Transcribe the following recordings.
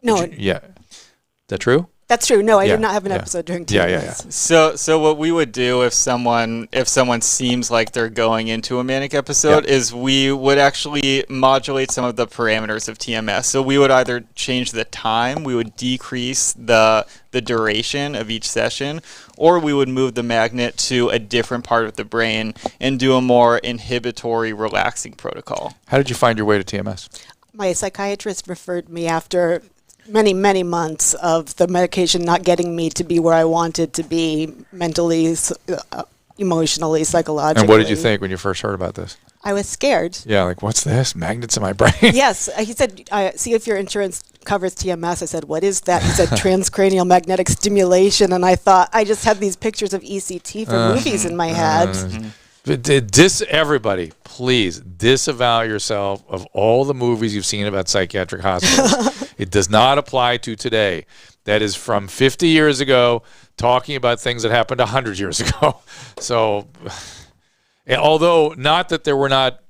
No. Yeah. Is that true? That's true. No, I did not have an episode during TMS. So what we would do if someone seems like they're going into a manic episode is we would actually modulate some of the parameters of TMS. So we would either change the time, we would decrease the duration of each session, or we would move the magnet to a different part of the brain and do a more inhibitory, relaxing protocol. How did you find your way to TMS? My psychiatrist referred me after many, many months of the medication not getting me to be where I wanted to be mentally, emotionally, psychologically. And what did you think when you first heard about this? I was scared. Yeah, like, what's this? Magnets in my brain? Yes. He said, see if your insurance covers TMS. I said, what is that? He said, transcranial magnetic stimulation. And I thought, I just had these pictures of ECT from movies in my head. Everybody, please disavow yourself of all the movies you've seen about psychiatric hospitals. It does not apply to today. That is from 50 years ago, talking about things that happened 100 years ago. So, although not that there were not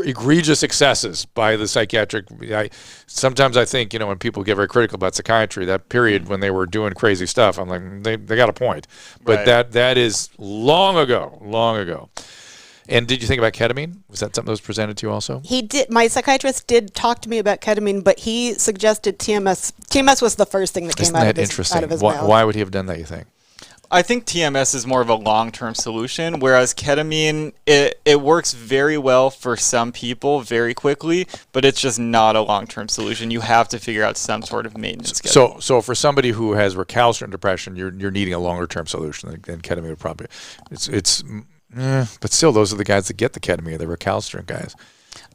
egregious excesses by the psychiatric, sometimes I think, when people get very critical about psychiatry, that period when they were doing crazy stuff, I'm like, they got a point. But that is long ago. And did you think about ketamine? Was that something that was presented to you also? He did. My psychiatrist did talk to me about ketamine, but he suggested TMS. TMS was the first thing that came out of his mouth. Why would he have done that, you think? I think TMS is more of a long-term solution, whereas ketamine, it works very well for some people very quickly, but it's just not a long-term solution. You have to figure out some sort of maintenance schedule. So for somebody who has recalcitrant depression, you're needing a longer-term solution than ketamine would probably. But still, those are the guys that get the ketamine, the recalcitrant guys.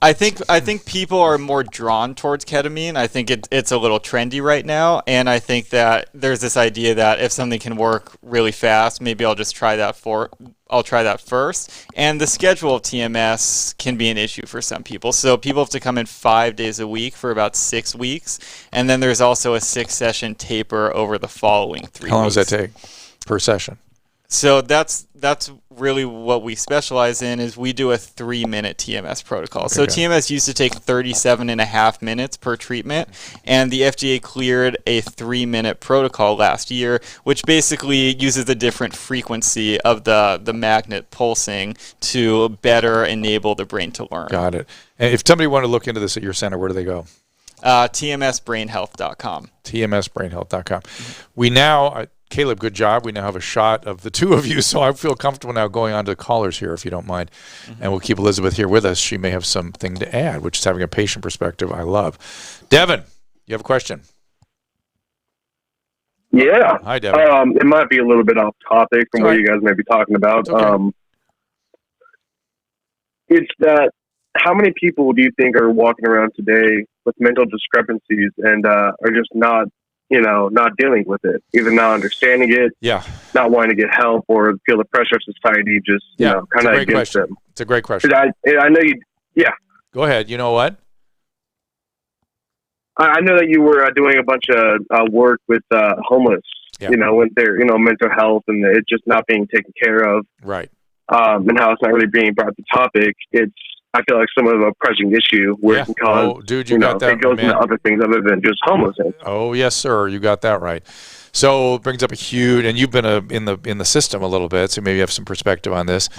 I think people are more drawn towards ketamine. I think it's a little trendy right now, and I think that there's this idea that if something can work really fast, maybe I'll try that first. And the schedule of TMS can be an issue for some people. So people have to come in 5 days a week for about 6 weeks, and then there's also a 6-session taper over the following 3 weeks. How long does that take per session? So that's really what we specialize in, is we do a 3-minute TMS protocol. Okay, so TMS used to take 37.5 minutes per treatment, and the FDA cleared a 3-minute protocol last year, which basically uses a different frequency of the magnet pulsing to better enable the brain to learn. Got it. And if somebody wanted to look into this at your center, where do they go? TMSbrainhealth.com. TMSbrainhealth.com. We now... Caleb, good job. We now have a shot of the two of you, so I feel comfortable now going on to the callers here, if you don't mind. Mm-hmm. And we'll keep Elizabeth here with us. She may have something to add, which is having a patient perspective I love. Devin, you have a question? Yeah. Hi, Devin. It might be a little bit off topic from what you guys may be talking about. Okay. It's that, how many people do you think are walking around today with mental discrepancies and are just not dealing with it, either not understanding it, not wanting to get help, or feel the pressure of society just, kind of against them? It's a great question. I know you, Go ahead. You know what? I know that you were doing a bunch of work with homeless, with their, mental health and it just not being taken care of. Right. And how it's not really being brought to topic. I feel like some of a pressing issue where it can cause, got that, it goes into other things other than just homelessness. Oh, yes, sir. You got that right. So it brings up a huge, and you've been in the system a little bit, so maybe you have some perspective on this.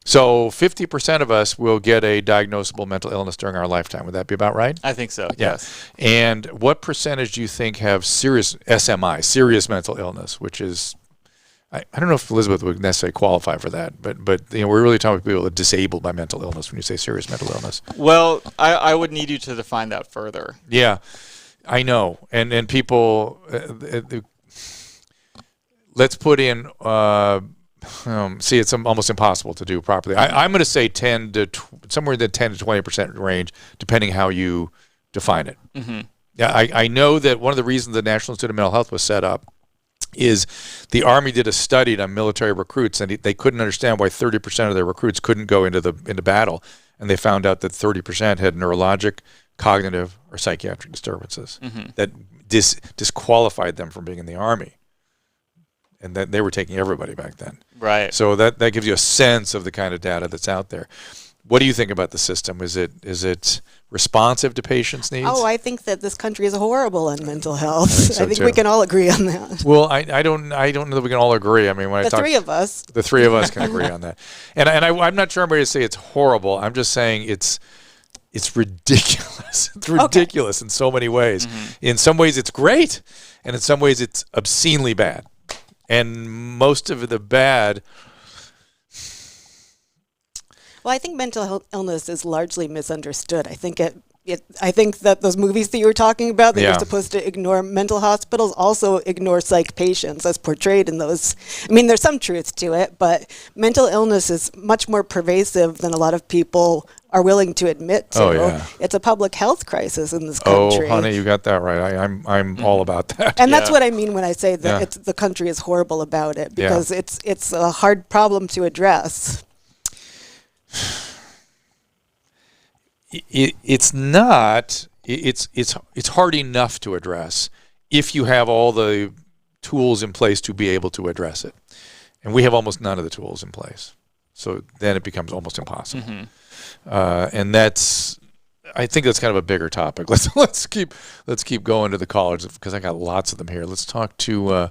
So 50% of us will get a diagnosable mental illness during our lifetime. Would that be about right? I think so, yes. And what percentage do you think have serious SMI, serious mental illness, which is... I don't know if Elizabeth would necessarily qualify for that, but we're really talking about people that are disabled by mental illness when you say serious mental illness. Well, I would need you to define that further. Yeah, I know. And people, let's put in, it's almost impossible to do properly. I'm going to say somewhere in the 10 to 20% range, depending how you define it. Mm-hmm. Yeah, I know that one of the reasons the National Institute of Mental Health was set up is the Army did a study on military recruits, and they couldn't understand why 30% of their recruits couldn't go into battle, and they found out that 30% had neurologic, cognitive, or psychiatric disturbances that disqualified them from being in the Army, and that they were taking everybody back then. Right. So that gives you a sense of the kind of data that's out there. What do you think about the system? Is it responsive to patients' needs? Oh, I think that this country is horrible on mental health. I think too. we can all agree on that. Well, I don't know that we can all agree. I mean, when The three of us. The three of us can agree on that. And I'm not sure I'm ready to say it's horrible. I'm just saying it's ridiculous. It's ridiculous in so many ways. In some ways, it's great, and in some ways, it's obscenely bad. And most of the bad. Well, I think mental illness is largely misunderstood. I think I think that those movies that you were talking about, that you're supposed to ignore mental hospitals, also ignore psych patients as portrayed in those. I mean, there's some truth to it, but mental illness is much more pervasive than a lot of people are willing to admit to. Oh, yeah. It's a public health crisis in this country. Oh, honey, you got that right. I'm all about that. And that's what I mean when I say that the country is horrible about it, because it's a hard problem to address. It's not. It's hard enough to address if you have all the tools in place to be able to address it, and we have almost none of the tools in place. So then it becomes almost impossible. And I think that's kind of a bigger topic. Let's keep going to the callers, because I got lots of them here. Let's talk to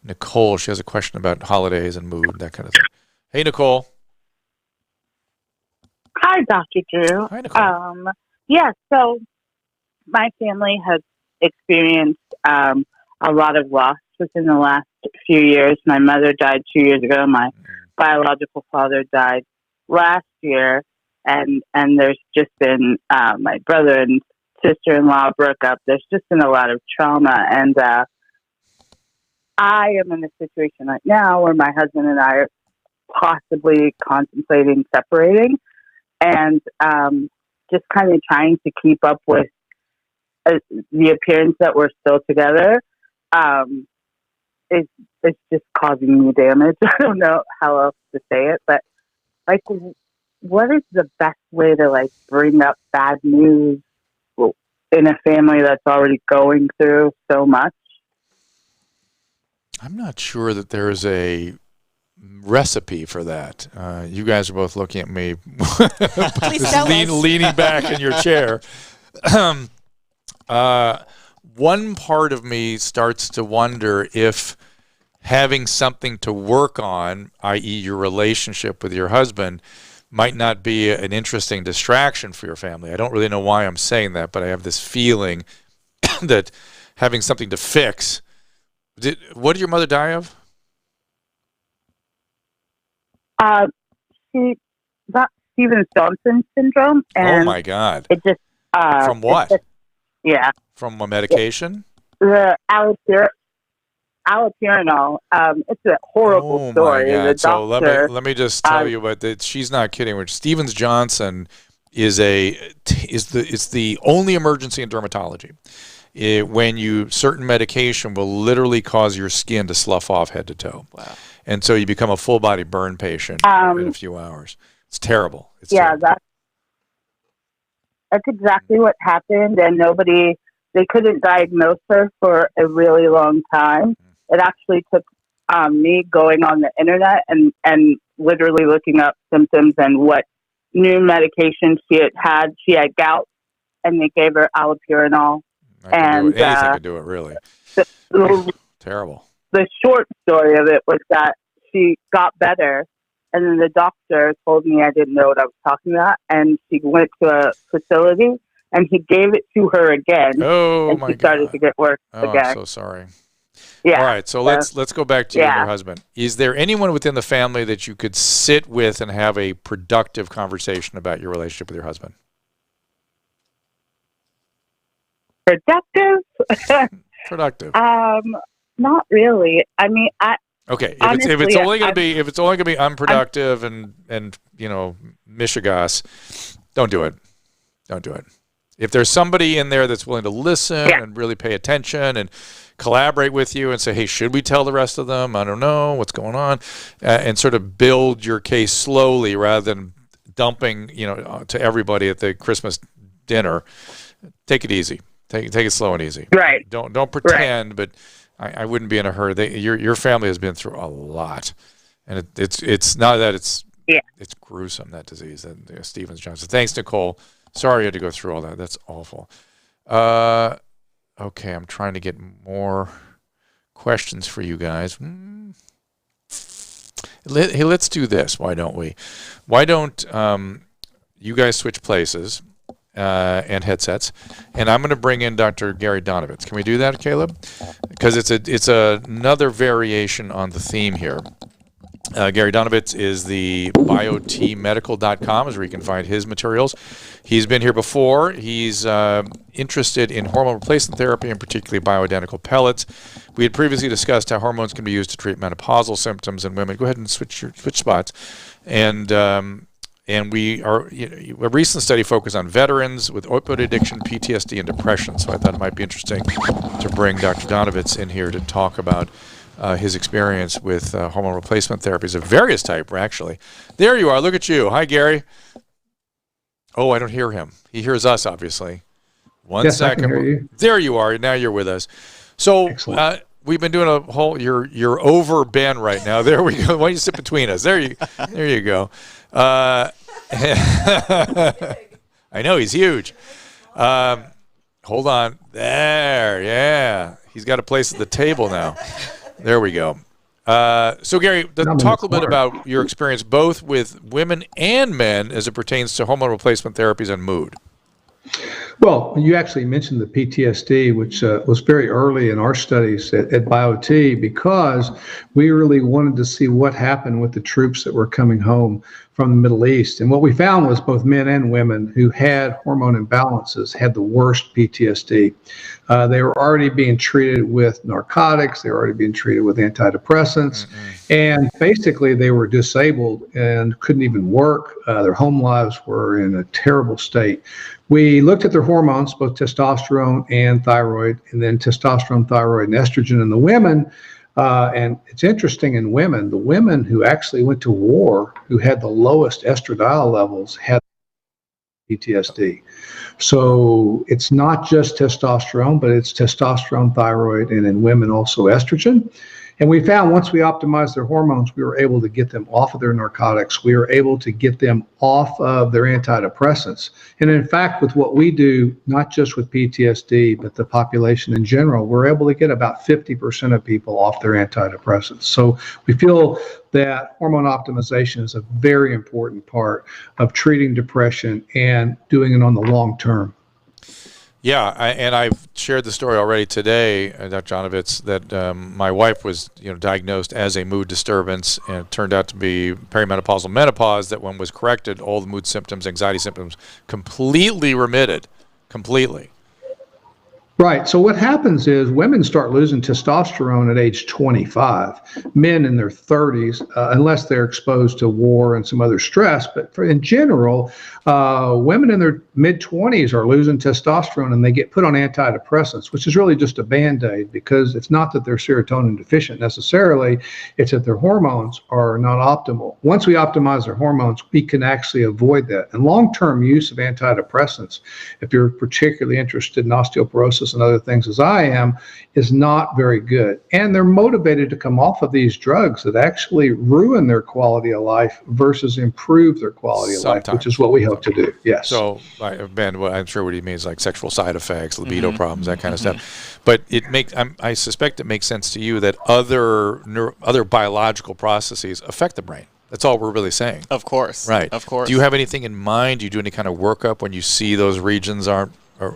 Nicole. She has a question about holidays and mood, that kind of thing. Hey, Nicole. Hi, Dr. Drew. Hi, Nicole. So my family has experienced a lot of loss within the last few years. My mother died 2 years ago. My biological father died last year. And there's just been my brother and sister-in-law broke up. There's just been a lot of trauma. And I am in a situation right now where my husband and I are possibly contemplating separating. And just kind of trying to keep up with the appearance that we're still together is just causing me damage. I don't know how else to say it, but like, what is the best way to like bring up bad news in a family that's already going through so much? I'm not sure that there's a recipe for that. You guys are both looking at me leaning back in your chair. One part of me starts to wonder if having something to work on, i.e. your relationship with your husband, might not be an interesting distraction for your family. I don't really know why I'm saying that, but I have this feeling that having something to fix. What did your mother die of? She got Stevens-Johnson syndrome. And oh my God! It just from what? From a medication. The allopurinol. It's a horrible story. My God. The doctor, so let me just tell you about that. She's not kidding. Which Stevens-Johnson is the only emergency in dermatology. When certain medication will literally cause your skin to slough off head to toe. Wow. And so you become a full body burn patient in a few hours. It's terrible. Terrible. That's exactly what happened. And they couldn't diagnose her for a really long time. It actually took me going on the internet and literally looking up symptoms and what new medication she had. She had gout, and they gave her allopurinol. Anything can do it, really. Terrible. The short story of it was that she got better, and then the doctor told me I didn't know what I was talking about, and she went to a facility, and he gave it to her again, and she started to get worse again. I'm so sorry. Yeah. All right, so let's go back to you and your husband. Is there anyone within the family that you could sit with and have a productive conversation about your relationship with your husband? Productive? Not really. I mean, okay. If it's only going to be unproductive and mishigas, don't do it. Don't do it. If there's somebody in there that's willing to listen and really pay attention and collaborate with you and say, hey, should we tell the rest of them? I don't know what's going on, and sort of build your case slowly rather than dumping, to everybody at the Christmas dinner. Take it easy. Take it slow and easy. Right. Don't pretend, but I wouldn't be in a hurry. Your family has been through a lot, and it's not that it's Yeah. It's gruesome, that disease, that Stevens-Johnson. Thanks, Nicole. Sorry you had to go through all that. That's awful. Okay, I'm trying to get more questions for you guys. Hey, let's do this. Why don't we? Why don't you guys switch places and headsets? And I'm going to bring in Dr. Gary Donovitz. Can we do that, Caleb? Because it's another variation on the theme here. Gary Donovitz is the BioTEmedical.com is where you can find his materials. He's been here before. He's interested in hormone replacement therapy and particularly bioidentical pellets. We had previously discussed how hormones can be used to treat menopausal symptoms in women. Go ahead and switch spots. And we are a recent study focused on veterans with opioid addiction, PTSD, and depression. So I thought it might be interesting to bring Dr. Donovitz in here to talk about his experience with hormone replacement therapies of various type, actually. There you are. Look at you. Hi, Gary. Oh, I don't hear him. He hears us, obviously. One second. I can hear you. There you are. Now you're with us. So we've been doing a whole. You're over Ben right now. There we go. Why don't you sit between us? There you go. I know he's huge. Hold on. There. Yeah. He's got a place at the table now. There we go. So, Gary, talk a little bit about your experience both with women and men as it pertains to hormone replacement therapies and mood. Well, you actually mentioned the PTSD, which was very early in our studies at BioTE, because we really wanted to see what happened with the troops that were coming home from the Middle East. And what we found was both men and women who had hormone imbalances had the worst PTSD. They were already being treated with narcotics. They were already being treated with antidepressants. And basically, they were disabled and couldn't even work. Their home lives were in a terrible state. We looked at their hormones, both testosterone and thyroid, and then testosterone, thyroid, and estrogen in the women. And it's interesting in women, the women who actually went to war, who had the lowest estradiol levels, had PTSD. So it's not just testosterone, but it's testosterone, thyroid, and in women also estrogen. And we found once we optimized their hormones, we were able to get them off of their narcotics. We were able to get them off of their antidepressants. And in fact, with what we do, not just with PTSD, but the population in general, we're able to get about 50% of people off their antidepressants. So we feel that hormone optimization is a very important part of treating depression and doing it on the long term. Yeah, and I've shared the story already today, Dr. Donovitz, that my wife was diagnosed as a mood disturbance, and it turned out to be perimenopausal menopause, that when was corrected, all the mood symptoms, anxiety symptoms completely remitted, completely. Right. So what happens is women start losing testosterone at age 25, men in their 30s, unless they're exposed to war and some other stress. But in general, women in their mid-20s are losing testosterone and they get put on antidepressants, which is really just a Band-Aid, because it's not that they're serotonin deficient necessarily. It's that their hormones are not optimal. Once we optimize their hormones, we can actually avoid that. And long-term use of antidepressants, if you're particularly interested in osteoporosis and other things as I am, is not very good. And they're motivated to come off of these drugs that actually ruin their quality of life versus improve their quality of life, which is what we hope to do. Yes. So, Ben, I'm sure what he means, like sexual side effects, libido problems, that kind of stuff. But it makes, I suspect it makes sense to you that other biological processes affect the brain. That's all we're really saying. Of course. Right. Of course. Do you have anything in mind? Do you do any kind of workup when you see those regions are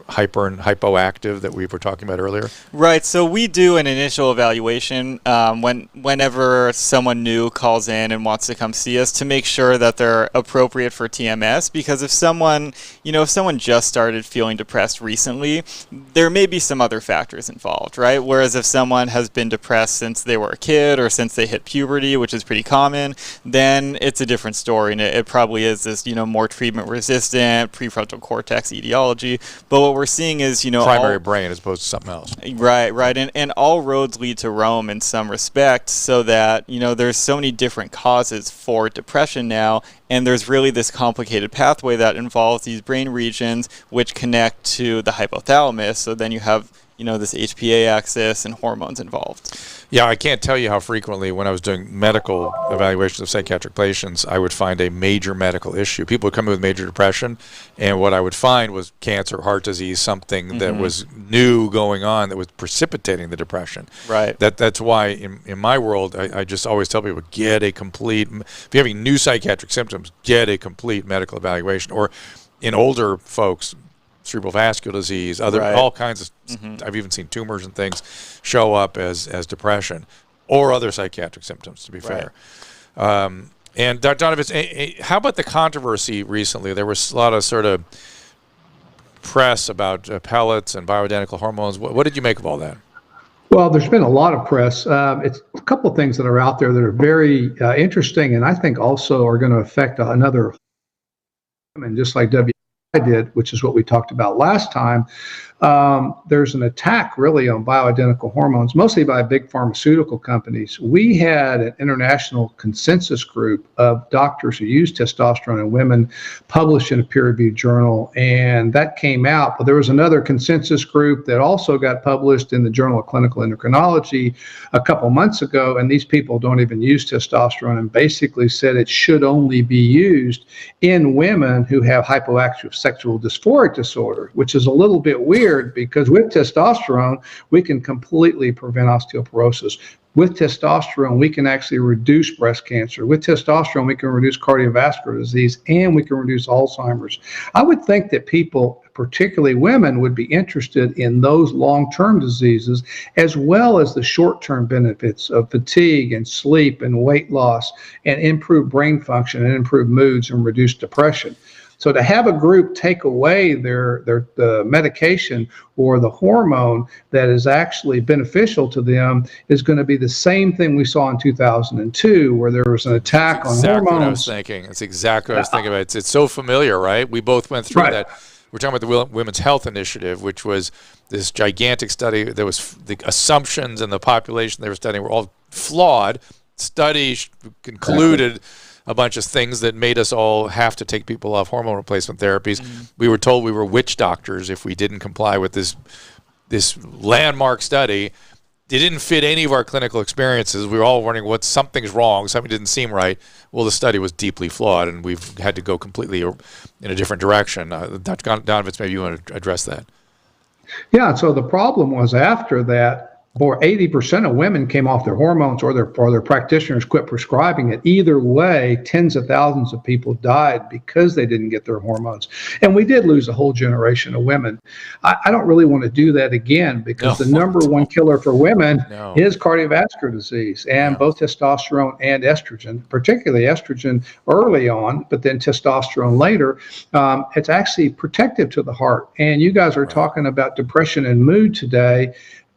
hyper and hypoactive that we were talking about earlier? Right. So we do an initial evaluation whenever someone new calls in and wants to come see us, to make sure that they're appropriate for TMS. Because if someone just started feeling depressed recently, there may be some other factors involved, right? Whereas if someone has been depressed since they were a kid or since they hit puberty, which is pretty common, then it's a different story, and it probably is this more treatment resistant prefrontal cortex etiology. But what we're seeing is, primary brain as opposed to something else. Right. And all roads lead to Rome in some respects, so that, there's so many different causes for depression now, and there's really this complicated pathway that involves these brain regions which connect to the hypothalamus. So then you have this HPA axis and hormones involved. Yeah, I can't tell you how frequently when I was doing medical evaluations of psychiatric patients, I would find a major medical issue. People would come in with major depression, and what I would find was cancer, heart disease, something that was new going on that was precipitating the depression. Right. That's why in my world, I just always tell people, get a complete, if you're having new psychiatric symptoms, get a complete medical evaluation. Or in older folks, cerebral vascular disease, all kinds of, I've even seen tumors and things show up as depression or other psychiatric symptoms, to be fair. And Dr. Donovitz, how about the controversy recently? There was a lot of sort of press about pellets and bioidentical hormones. What did you make of all that? Well, there's been a lot of press. It's a couple of things that are out there that are very interesting, and I think also are going to affect another, and just like WI did, which is what we talked about last time. There's an attack really on bioidentical hormones, mostly by big pharmaceutical companies. We had an international consensus group of doctors who use testosterone in women published in a peer-reviewed journal, and that came out. But there was another consensus group that also got published in the Journal of Clinical Endocrinology a couple months ago, and these people don't even use testosterone and basically said it should only be used in women who have hypoactive sexual dysphoric disorder, which is a little bit weird because with testosterone, we can completely prevent osteoporosis. With testosterone, we can actually reduce breast cancer. With testosterone, we can reduce cardiovascular disease, and we can reduce Alzheimer's. I would think that people, particularly women, would be interested in those long-term diseases as well as the short-term benefits of fatigue and sleep and weight loss and improved brain function and improved moods and reduced depression. So to have a group take away the medication or the hormone that is actually beneficial to them is going to be the same thing we saw in 2002, where there was an attack on hormones. What I was thinking. It's exactly what I was thinking about. It's so familiar, right? We both went through that. We're talking about the Women's Health Initiative, which was this gigantic study. There was the assumptions and the population they were studying were all flawed. Studies concluded a bunch of things that made us all have to take people off hormone replacement therapies. We were told we were witch doctors if we didn't comply with this landmark study. It didn't fit any of our clinical experiences. We were all wondering something's wrong, something didn't seem right. Well, the study was deeply flawed, and we've had to go completely in a different direction. Dr. Donovitz, maybe you want to address that. Yeah, so the problem was after that, 80% of women came off their hormones or their practitioners quit prescribing it. Either way, tens of thousands of people died because they didn't get their hormones. And we did lose a whole generation of women. I don't really want to do that again because the number one killer for women is cardiovascular disease, and both testosterone and estrogen, particularly estrogen early on, but then testosterone later. It's actually protective to the heart. And you guys are talking about depression and mood today.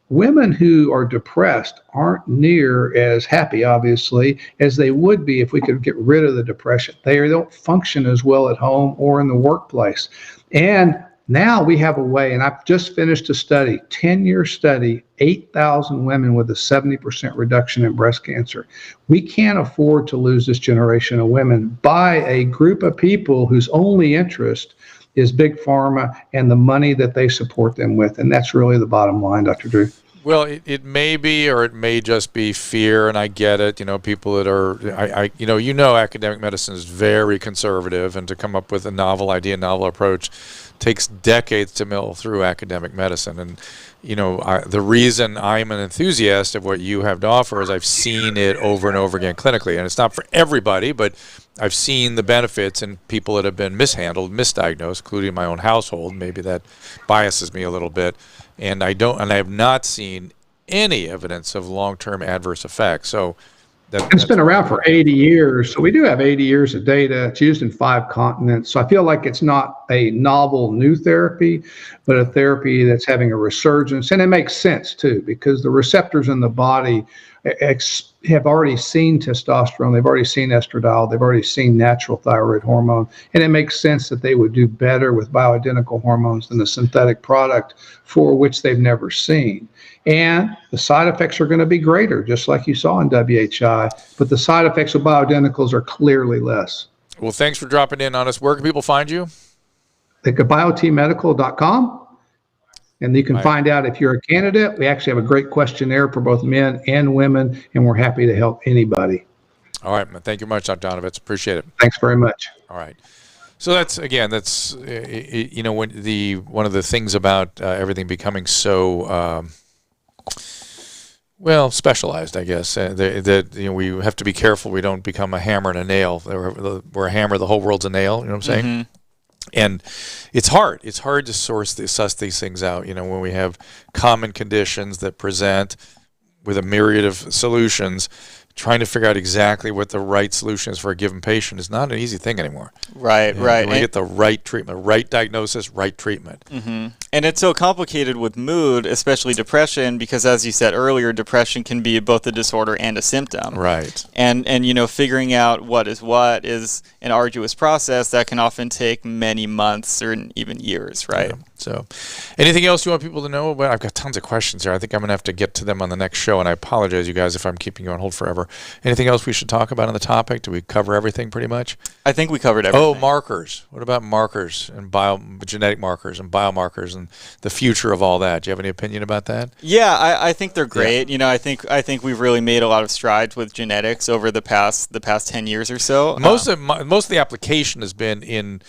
Women who are depressed aren't near as happy, obviously, as they would be if we could get rid of the depression. They don't function as well at home or in the workplace. And now we have a way, and I've just finished a study, 10-year study, 8,000 women with a 70% reduction in breast cancer. We can't afford to lose this generation of women by a group of people whose only interest is big pharma and the money that they support them with. And that's really the bottom line, Dr. Drew. Well, it may be, or it may just be fear, and I get it. People that are, academic medicine is very conservative, and to come up with a novel idea, novel approach, takes decades to mill through academic medicine. And, the reason I'm an enthusiast of what you have to offer is I've seen it over and over again clinically, and it's not for everybody, but I've seen the benefits in people that have been mishandled, misdiagnosed, including my own household. Maybe that biases me a little bit. And I have not seen any evidence of long-term adverse effects. So it's been around for 80 years. So we do have 80 years of data. It's used in 5 continents. So I feel like it's not a novel new therapy, but a therapy that's having a resurgence. And it makes sense too, because the receptors in the body have already seen testosterone, they've already seen estradiol, they've already seen natural thyroid hormone, and it makes sense that they would do better with bioidentical hormones than the synthetic product for which they've never seen. And the side effects are going to be greater, just like you saw in WHI, but the side effects of bioidenticals are clearly less. Well, thanks for dropping in on us. Where can people find you? They go biotmedical.com. And you can find out if you're a candidate. We actually have a great questionnaire for both men and women, and we're happy to help anybody. All right. Thank you much, Dr. Donovitz. Appreciate it. Thanks very much. All right. So that's one of the things about everything becoming so specialized, I guess. That we have to be careful we don't become a hammer and a nail. We're a hammer, the whole world's a nail. You know what I'm saying? Mm-hmm. And it's hard. It's hard to suss these things out. When we have common conditions that present with a myriad of solutions, trying to figure out exactly what the right solution is for a given patient is not an easy thing anymore. Right. We get the right treatment, right diagnosis, right treatment. Mm-hmm. And it's so complicated with mood, especially depression, because as you said earlier, depression can be both a disorder and a symptom. Right. And figuring out what is an arduous process that can often take many months or even years, right? Yeah. So anything else you want people to know about? I've got tons of questions here. I think I'm going to have to get to them on the next show, and I apologize, you guys, if I'm keeping you on hold forever. Anything else we should talk about on the topic? Do we cover everything pretty much? I think we covered everything. Oh, markers. What about markers and genetic markers and biomarkers and the future of all that? Do you have any opinion about that? Yeah, I think they're great. Yeah. I think we've really made a lot of strides with genetics over the past 10 years or so. Most of the application has been in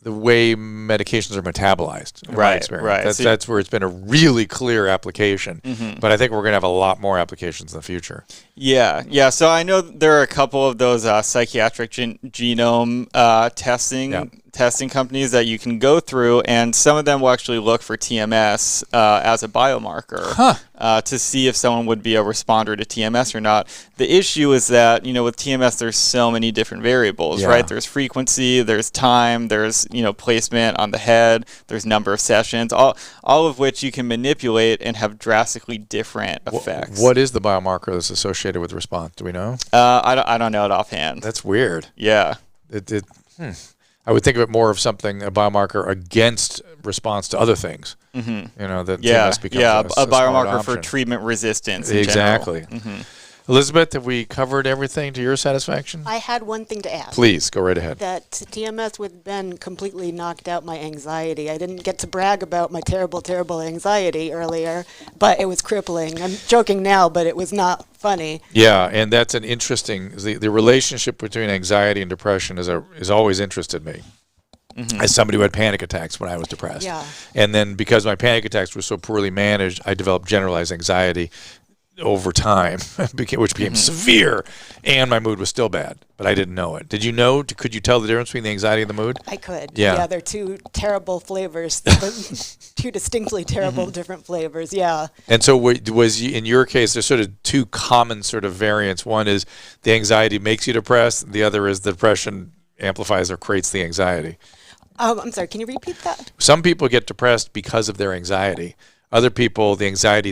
the way medications are metabolized, in my experience. That's where it's been a really clear application. Mm-hmm. But I think we're going to have a lot more applications in the future. Yeah. So I know there are a couple of those psychiatric genome testing companies that you can go through, and some of them will actually look for TMS as a biomarker to see if someone would be a responder to TMS or not. The issue is that, with TMS, there's so many different variables, right? There's frequency, there's time, there's, placement on the head, there's number of sessions, all of which you can manipulate and have drastically different effects. What is the biomarker that's associated with response? Do we know? I don't know it offhand. That's weird. Yeah. I would think of it more of a biomarker against response to other things. Mm-hmm. That TMS becomes a biomarker for treatment resistance. Exactly. Mm-hmm. Elizabeth, have we covered everything to your satisfaction? I had one thing to add. Please, go right ahead. That TMS with Ben completely knocked out my anxiety. I didn't get to brag about my terrible, terrible anxiety earlier, but it was crippling. I'm joking now, but it was not funny. Yeah, and that's an interesting, the relationship between anxiety and depression is always interested me. Mm-hmm. As somebody who had panic attacks when I was depressed. Yeah. And then because my panic attacks were so poorly managed, I developed generalized anxiety over time, which became severe, and my mood was still bad, but I didn't know it. Did you know? Could you tell the difference between the anxiety and the mood? I could. Yeah, they're two terrible flavors, two distinctly terrible different flavors. Yeah. And so in your case, there's sort of two common sort of variants. One is the anxiety makes you depressed. The other is the depression amplifies or creates the anxiety. I'm sorry. Can you repeat that? Some people get depressed because of their anxiety. Other people, the anxiety